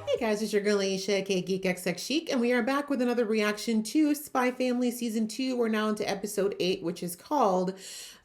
Hey guys, it's your girl Aisha, aka Geek XX Chic, and we are back with another reaction to Spy Family Season 2. We're now into episode 8, which is called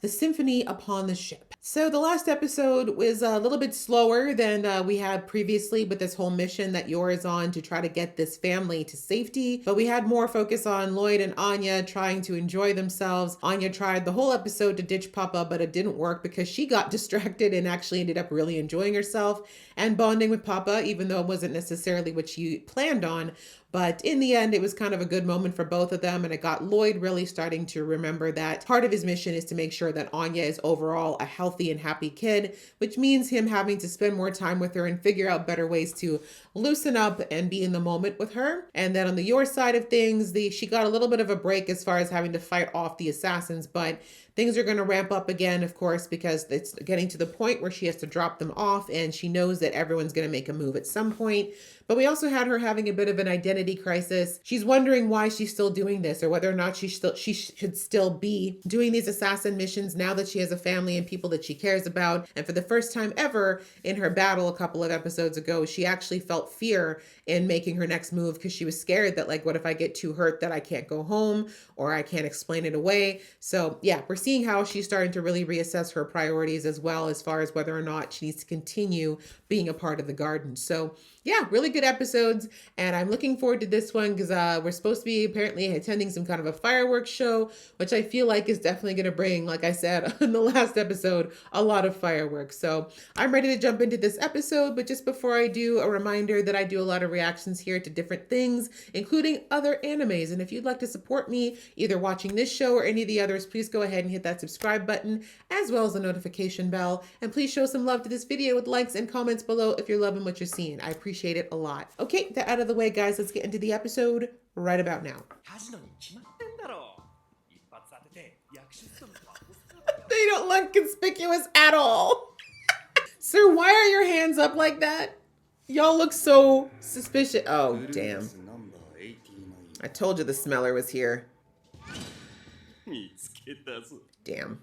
The Symphony Upon the Ship. So the last episode was a little bit slower than we had previously with this whole mission that Yor is on to try to get this family to safety. But we had more focus on Lloyd and Anya trying to enjoy themselves. Anya tried the whole episode to ditch Papa, but it didn't work because she got distracted and actually ended up really enjoying herself and bonding with Papa, even though it wasn't necessarily what she planned on. But in the end, it was kind of a good moment for both of them. And it got Lloyd really starting to remember that part of his mission is to make sure that Anya is overall a healthy and happy kid, which means him having to spend more time with her and figure out better ways to loosen up and be in the moment with her. And then on the Yor side of things, she got a little bit of a break as far as having to fight off the assassins, but things are going to ramp up again, of course, because it's getting to the point where she has to drop them off and she knows that everyone's going to make a move at some point. But we also had her having a bit of an identity crisis. She's wondering why she's still doing this or whether or not she should still be doing these assassin missions now that she has a family and people that she cares about. And for the first time ever in her battle a couple of episodes ago, she actually felt fear in making her next move because she was scared that, like, what if I get too hurt that I can't go home or I can't explain it away? So yeah, we're seeing how she's starting to really reassess her priorities as well as far as whether or not she needs to continue being a part of the garden. So yeah, really good episodes. And I'm looking forward to this one because we're supposed to be apparently attending some kind of a fireworks show, which I feel like is definitely going to bring, like I said in the last episode, a lot of fireworks. So I'm ready to jump into this episode. But just before I do, a reminder that I do a lot of reactions here to different things, including other animes. And if you'd like to support me, either watching this show or any of the others, please go ahead and hit that subscribe button, as well as the notification bell. And please show some love to this video with likes and comments below if you're loving what you're seeing. I appreciate it a lot. Okay, that out of the way, guys, let's get into the episode right about now. They don't look conspicuous at all. Sir, why are your hands up like that? Y'all look so suspicious. Oh, damn. I told you the smeller was here. Damn.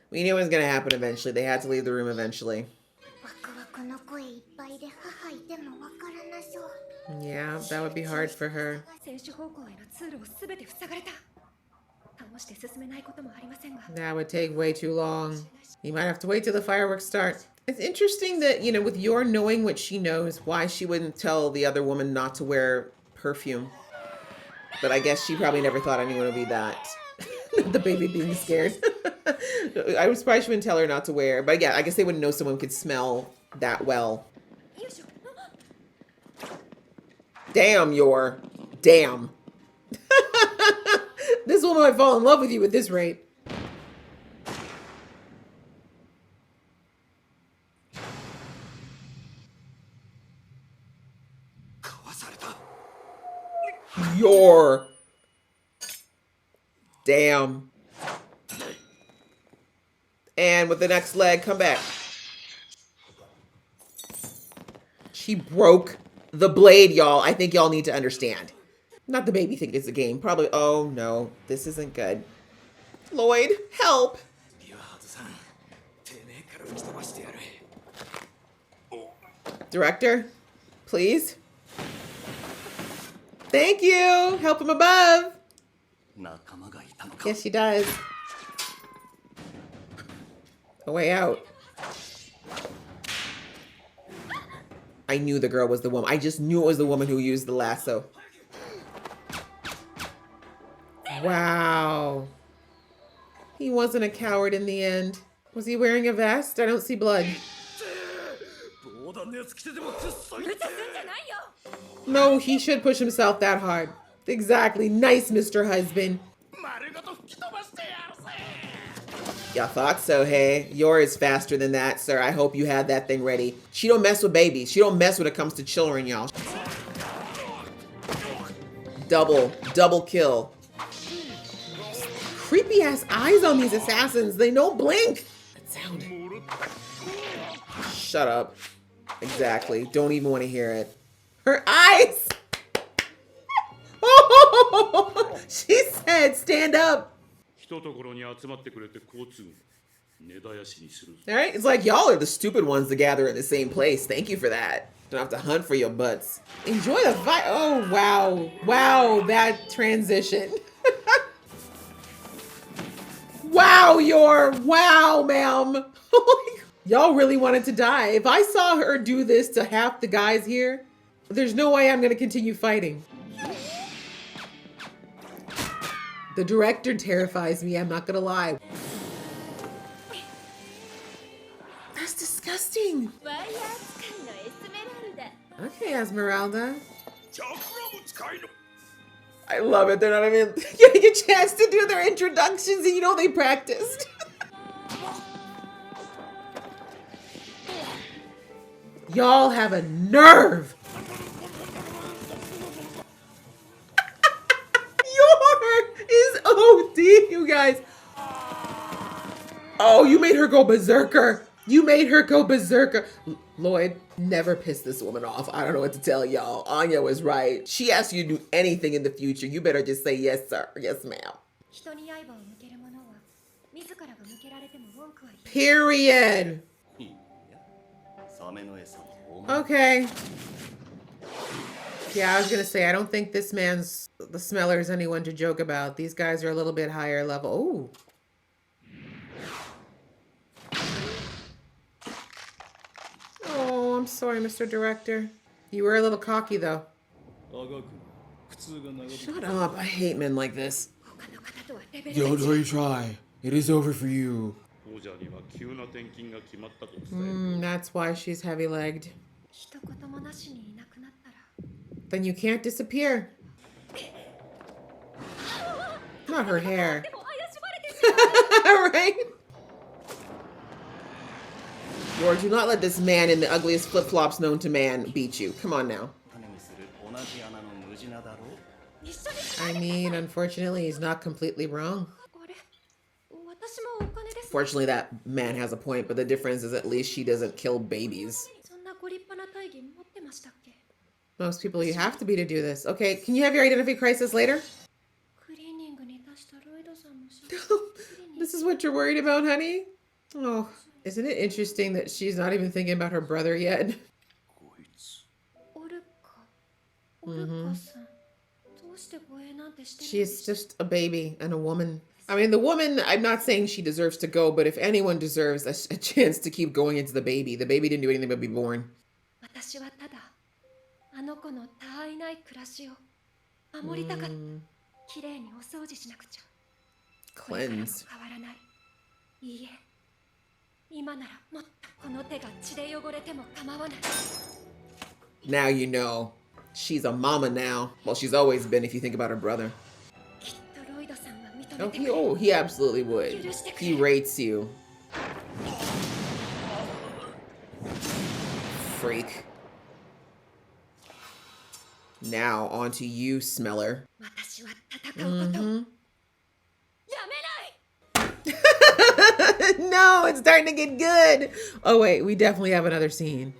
We knew it was going to happen eventually. They had to leave the room eventually. Yeah, that would be hard for her. That would take way too long. You might have to wait till the fireworks start. It's interesting that, you know, with Yor knowing what she knows, why she wouldn't tell the other woman not to wear perfume. But I guess she probably never thought anyone would be that. The baby being scared. I was surprised she wouldn't tell her not to wear. But yeah, I guess they wouldn't know someone could smell that well. Damn, Yor. Damn. This woman might fall in love with you at this rate. Yor. Damn. And with the next leg, come back. She broke the blade, y'all. I think y'all need to understand. Not the baby think it's a game. Probably. Oh, no. This isn't good. Lloyd, help. Director, please. Thank you. Help him above. Yes, she does. A way out. I knew the girl was the woman. I just knew it was the woman who used the lasso. Wow. He wasn't a coward in the end. Was he wearing a vest? I don't see blood. No, he should push himself that hard. Exactly. Nice, Mr. Husband. Y'all thought so, hey? Yor is faster than that, sir. I hope you had that thing ready. She don't mess with babies. She don't mess when it comes to children, y'all. Double kill. Creepy ass eyes on these assassins. They don't blink. That sound. Shut up. Exactly. Don't even want to hear it. Her eyes. Oh, she said, stand up. All right, it's like y'all are the stupid ones to gather in the same place. Thank you for that. Don't have to hunt for your butts. Enjoy the fight. Oh, wow. Wow, that transition. Wow, wow, ma'am. Y'all really wanted to die. If I saw her do this to half the guys here, there's no way I'm going to continue fighting. The director terrifies me, I'm not going to lie. That's disgusting. Okay, Esmeralda. I love it. They're not even getting a chance to do their introductions, and you know they practiced. Y'all have a nerve. Your is OD, you guys. Oh, you made her go berserker. You made her go berserker. Lloyd, never piss this woman off. I don't know what to tell y'all. Anya was right. She asks you to do anything in the future. You better just say yes, sir. Yes, ma'am. Period. Okay. Yeah, I was gonna say, I don't think this man's the smeller is anyone to joke about. These guys are a little bit higher level. Oh, I'm sorry, Mr. Director. You were a little cocky, though. Shut up. I hate men like this. Don't really try. It is over for you. That's why she's heavy-legged. Then you can't disappear. Not her hair. Right? Lord, do not let this man in the ugliest flip-flops known to man beat you. Come on now. I mean, unfortunately, he's not completely wrong. Fortunately, that man has a point, but the difference is at least she doesn't kill babies. Most people you have to be to do this. Okay, can you have your identity crisis later? This is what you're worried about, honey? Oh, isn't it interesting that she's not even thinking about her brother yet? She's just a baby and a woman. I mean, the woman, I'm not saying she deserves to go, but if anyone deserves a chance to keep going, it's the baby. The baby didn't do anything but be born. Cleanse. Now you know. She's a mama now. Well, she's always been if you think about her brother. He absolutely would. He rates you. Freak. Now, on to you, Smeller. No, it's starting to get good. Oh, wait, we definitely have another scene.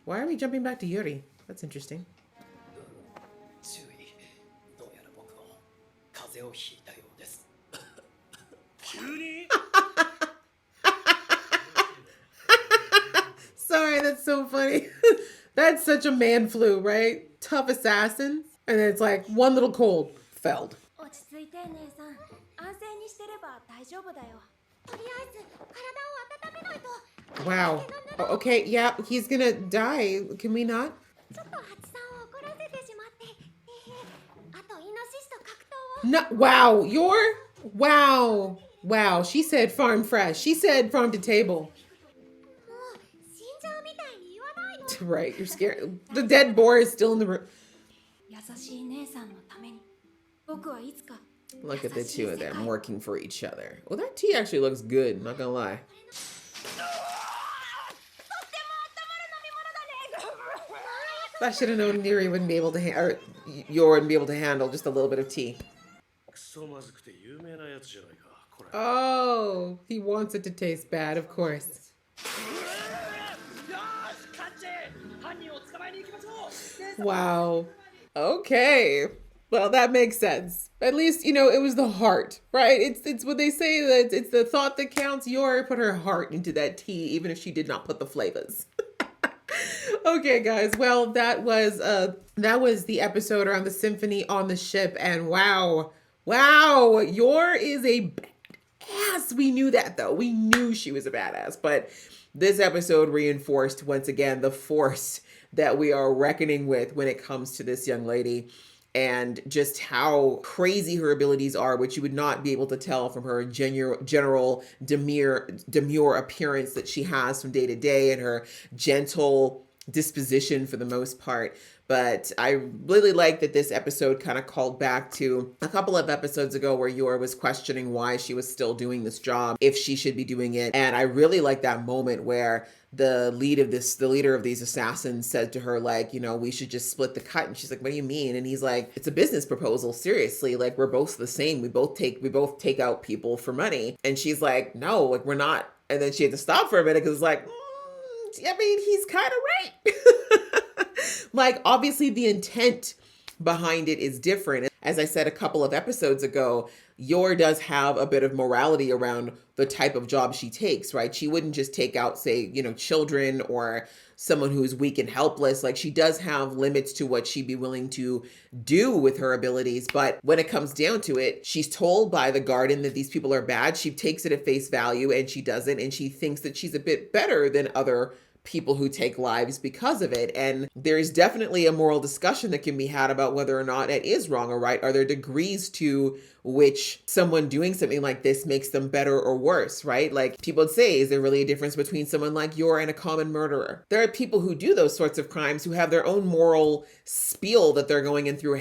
Why are we jumping back to Yuri? That's interesting. Sorry, that's so funny. That's such a man flu, right? Tough assassin. And then it's like one little cold. Felled. Wow. Okay, yeah, he's gonna die. Can we not? No, wow, wow. She said farm fresh. She said farm to table. Right, you're scared. The dead boar is still in the room. Look at the two of them working for each other. Well, that tea actually looks good, I'm not gonna lie. I should have known Yuri wouldn't be able to or Yor wouldn't be able to handle just a little bit of tea. Oh, he wants it to taste bad, of course. Wow. Okay. Well, that makes sense. At least, it was the heart, right? It's what they say, that it's the thought that counts. Yor put her heart into that tea, even if she did not put the flavors. Okay, guys. Well, that was the episode around the symphony on the ship, and wow, wow, Yor is a badass. We knew that though. We knew she was a badass, but this episode reinforced once again the force that we are reckoning with when it comes to this young lady, and just how crazy her abilities are, which you would not be able to tell from her general demure appearance that she has from day to day, and her gentle disposition for the most part. But I really like that this episode kind of called back to a couple of episodes ago where Yor was questioning why she was still doing this job, if she should be doing it. And I really like that moment where the leader of these assassins said to her, like, we should just split the cut. And she's like, what do you mean? And he's like, it's a business proposal. Seriously, like, we're both the same. We both take out people for money. And she's like, no, like, we're not. And then she had to stop for a minute because it's like, I mean, he's kind of right. Like, obviously the intent behind it is different. As I said a couple of episodes ago, Yor does have a bit of morality around the type of job she takes, right? She wouldn't just take out, say, children or someone who's weak and helpless. Like, she does have limits to what she'd be willing to do with her abilities. But when it comes down to it, she's told by the garden that these people are bad. She takes it at face value and she doesn't. And she thinks that she's a bit better than other people who take lives because of it. And there's definitely a moral discussion that can be had about whether or not it is wrong or right. Are there degrees to which someone doing something like this makes them better or worse, right? Like, people would say, is there really a difference between someone like Yor and a common murderer? There are people who do those sorts of crimes who have their own moral spiel that they're going through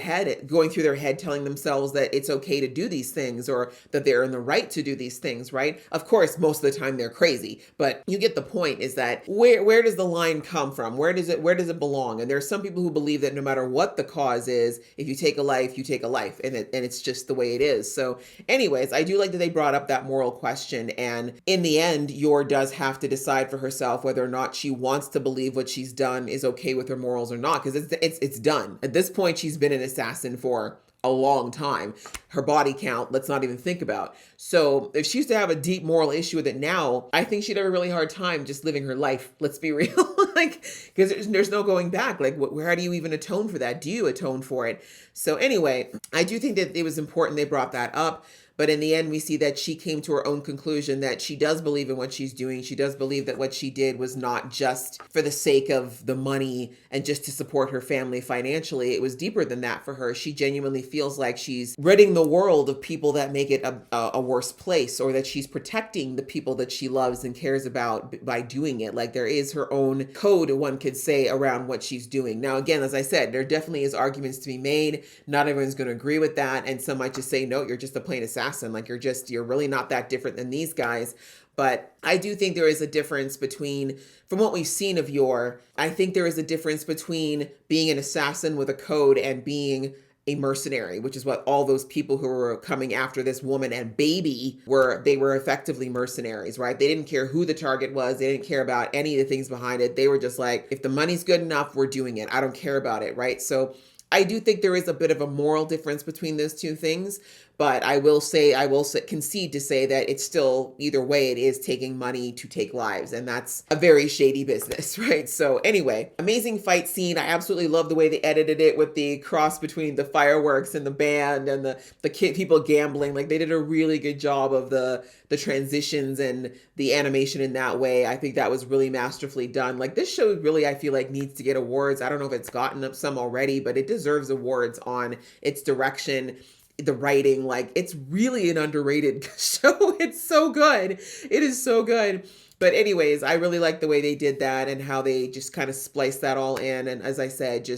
their head, telling themselves that it's okay to do these things or that they're in the right to do these things, right? Of course, most of the time they're crazy, but you get the point, is that where does the line come from? Where does it belong? And there are some people who believe that no matter what the cause is, if you take a life, you take a life, and it's just the way it is. So anyways, I do like that they brought up that moral question. And in the end, Yor does have to decide for herself whether or not she wants to believe what she's done is okay with her morals or not. Because it's done. At this point, she's been an assassin for a long time. Her body count, let's not even think about. So if she used to have a deep moral issue with it now, I think she'd have a really hard time just living her life. Let's be real. Like, because there's no going back. Like, how do you even atone for that? Do you atone for it? So anyway, I do think that it was important they brought that up. But in the end, we see that she came to her own conclusion that she does believe in what she's doing. She does believe that what she did was not just for the sake of the money and just to support her family financially. It was deeper than that for her. She genuinely feels like she's ridding the world of people that make it a worse place, or that she's protecting the people that she loves and cares about by doing it. Like, there is her own code, one could say, around what she's doing. Now, again, as I said, there definitely is arguments to be made. Not everyone's going to agree with that. And some might just say, no, you're just a plain assassin. Like, you're really not that different than these guys. But I do think there is a difference between, from what we've seen of Yor, I think there is a difference between being an assassin with a code and being a mercenary, which is what all those people who were coming after this woman and baby were. They were effectively mercenaries, right? They didn't care who the target was. They didn't care about any of the things behind it. They were just like, if the money's good enough, we're doing it. I don't care about it, right? So I do think there is a bit of a moral difference between those two things, but I will concede to say that it's still, either way, it is taking money to take lives, and that's a very shady business, right? So anyway, amazing fight scene. I absolutely love the way they edited it with the cross between the fireworks and the band and the people gambling. Like, they did a really good job of the transitions and the animation in that way. I think that was really masterfully done. Like, this show really, I feel like, needs to get awards. I don't know if it's gotten up some already, but it deserves awards on its direction, the writing. Like, it's really an underrated show. It's so good. It is so good. But anyways, I really like the way they did that and how they just kind of spliced that all in. And as I said,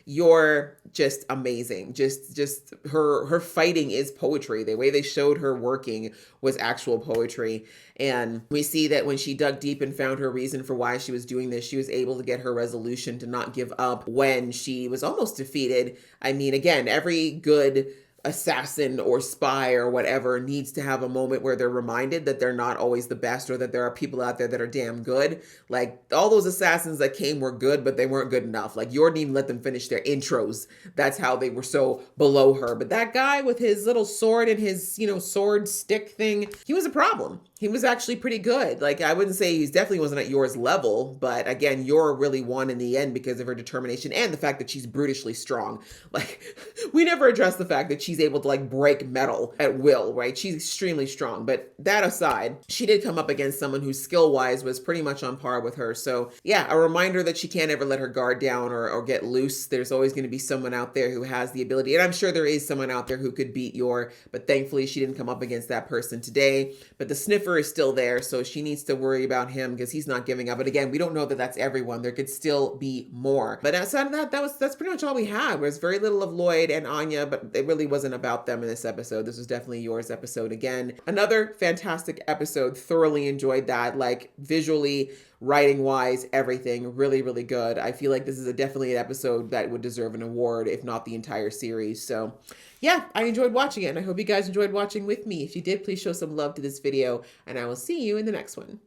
You're just amazing. Just her fighting is poetry. The way they showed her working was actual poetry. And we see that when she dug deep and found her reason for why she was doing this, she was able to get her resolution to not give up when she was almost defeated. I mean, again, every good assassin or spy or whatever needs to have a moment where they're reminded that they're not always the best, or that there are people out there that are damn good. Like all those assassins that came were good, but they weren't good enough. Like you didn't even let them finish their intros. That's how they were so below her. But that guy with his little sword and his, sword stick thing, he was a problem. He was actually pretty good. Like I wouldn't say he definitely wasn't at Yor's level, but again, Yor really won in the end because of her determination and the fact that she's brutishly strong. Like we never addressed the fact that she's able to like break metal at will, right? She's extremely strong. But that aside, she did come up against someone who skill-wise was pretty much on par with her. So yeah, a reminder that she can't ever let her guard down or get loose. There's always going to be someone out there who has the ability, and I'm sure there is someone out there who could beat Yor, but thankfully she didn't come up against that person today. But the sniffer is still there, so she needs to worry about him because he's not giving up. But again, we don't know that that's everyone. There could still be more. But outside of that, that's pretty much all we had. There's very little of Lloyd and Anya, but it really wasn't about them in this episode. This was definitely Yor's episode again. Another fantastic episode. Thoroughly enjoyed that. Like visually, writing wise, everything really, really good. I feel like this is definitely an episode that would deserve an award, if not the entire series. So yeah, I enjoyed watching it, and I hope you guys enjoyed watching with me. If you did, please show some love to this video, and I will see you in the next one.